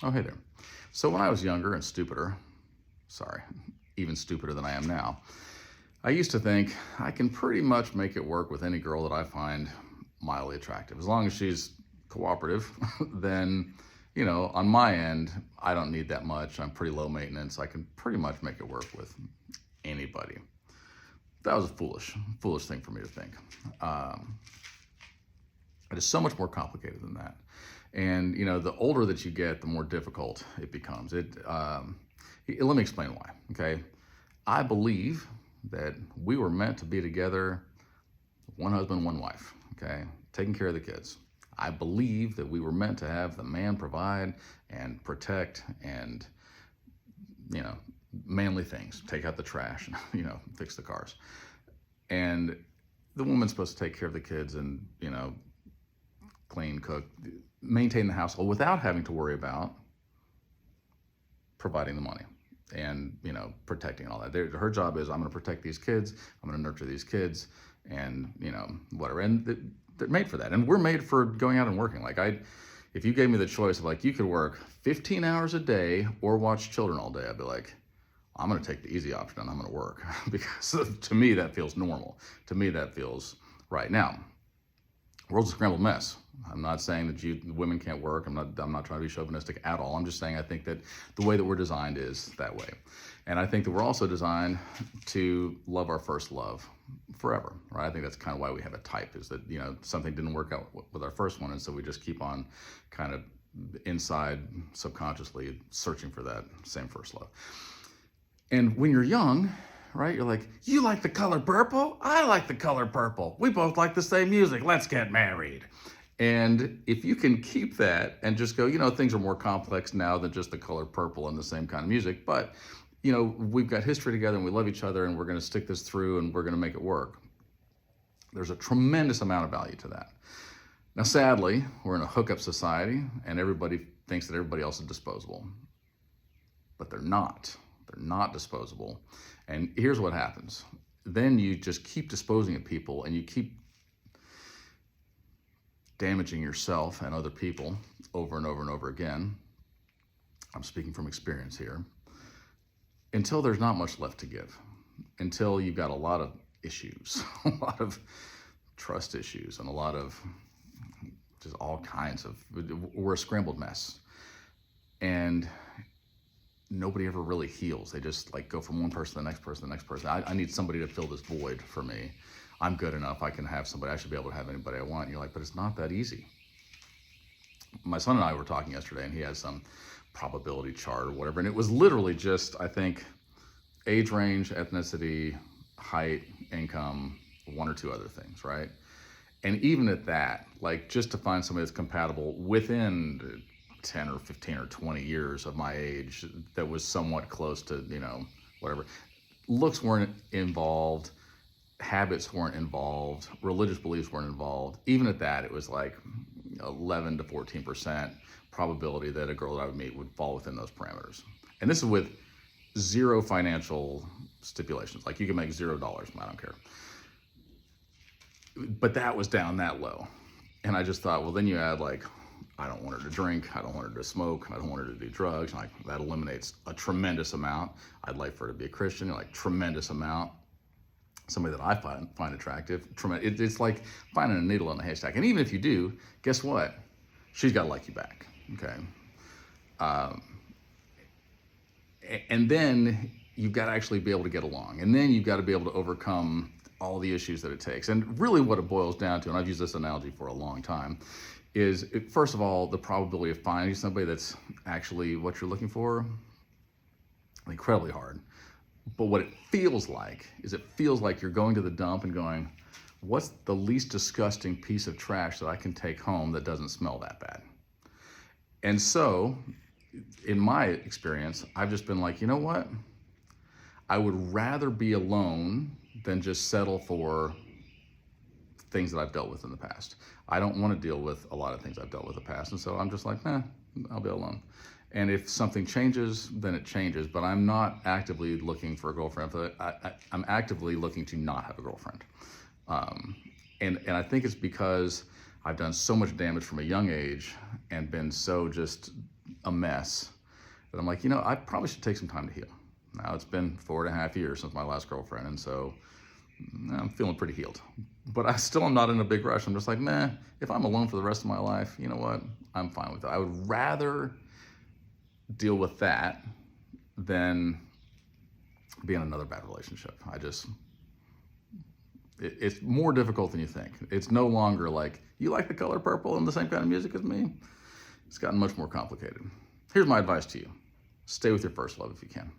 Oh, hey there. So when I was younger and stupider, sorry, even stupider than I am now, I used to think I can pretty much make it work with any girl that I find mildly attractive. As long as she's cooperative, then, on my end, I don't need that much. I'm pretty low maintenance. I can pretty much make it work with anybody. That was a foolish thing for me to think. Um, it is so much more complicated than that. And the older that you get, the more difficult it becomes. Let me explain why. Okay, I believe that we were meant to be together, one husband, one wife. Okay, taking care of the kids. I believe that we were meant to have the man provide and protect and you know manly things, take out the trash, and fix the cars, and the woman's supposed to take care of the kids and clean, cook, maintain the household without having to worry about providing the money and protecting all that. Her job is, I'm going to protect these kids, I'm going to nurture these kids, and whatever. And they're made for that, and we're made for going out and working. If you gave me the choice of you could work 15 hours a day or watch children all day, I'd be like, I'm going to take the easy option and I'm going to work because to me that feels normal. To me that feels right. Now, the world's a scrambled mess. I'm not saying that women can't work. I'm not trying to be chauvinistic at all. I'm just saying I think that the way that we're designed is that way. And I think that we're also designed to love our first love forever, right? I think that's kind of why we have a type, is that, something didn't work out with our first one, and so we just keep on kind of inside subconsciously searching for that same first love. And when you're young, right, you're like, you like the color purple? I like the color purple. We both like the same music. Let's get married. And if you can keep that and just go, things are more complex now than just the color purple and the same kind of music, but, we've got history together and we love each other and we're going to stick this through and we're going to make it work. There's a tremendous amount of value to that. Now, sadly, we're in a hookup society and everybody thinks that everybody else is disposable, but they're not. They're not disposable. And here's what happens. Then you just keep disposing of people and you keep damaging yourself and other people over and over and over again. I'm speaking from experience here. Until there's not much left to give. Until you've got a lot of issues, a lot of trust issues, and a lot of just all kinds of, we're a scrambled mess. And nobody ever really heals. They just go from one person to the next person, the next person. I need somebody to fill this void for me. I'm good enough. I can have somebody. I should be able to have anybody I want. And you're like, but it's not that easy. My son and I were talking yesterday, and he has some probability chart or whatever, and it was literally just, I think, age range, ethnicity, height, income, one or two other things, right? And even at that, just to find somebody that's compatible within 10 or 15 or 20 years of my age that was somewhat close to, whatever. Looks weren't involved, habits weren't involved, religious beliefs weren't involved. Even at that, it was 11 to 14% probability that a girl that I would meet would fall within those parameters. And this is with zero financial stipulations. You can make $0, I don't care. But that was down that low. And I just thought, well, then you add I don't want her to drink, I don't want her to smoke, I don't want her to do drugs. That eliminates a tremendous amount. I'd like for her to be a Christian, tremendous amount. Somebody that I find attractive, tremendous. It's like finding a needle in a haystack. And even if you do, guess what? She's got to like you back, okay? And then you've got to actually be able to get along. And then you've got to be able to overcome all the issues that it takes. And really what it boils down to, and I've used this analogy for a long time, is, first of all, the probability of finding somebody that's actually what you're looking for, incredibly hard. But what it feels like is you're going to the dump and going, what's the least disgusting piece of trash that I can take home that doesn't smell that bad? And so, in my experience, I've just been like, you know what? I would rather be alone than just settle for things that I've dealt with in the past. I don't want to deal with a lot of things I've dealt with in the past. And so I'm just like, I'll be alone. And if something changes, then it changes. But I'm not actively looking for a girlfriend. I'm actively looking to not have a girlfriend. And I think it's because I've done so much damage from a young age and been so just a mess that I'm like, I probably should take some time to heal. Now it's been 4.5 years since my last girlfriend, and so I'm feeling pretty healed. But I still am not in a big rush. I'm just like, meh, if I'm alone for the rest of my life, you know what? I'm fine with that. I would rather deal with that than be in another bad relationship. It's more difficult than you think. It's no longer like, you like the color purple and the same kind of music as me? It's gotten much more complicated. Here's my advice to you. Stay with your first love if you can.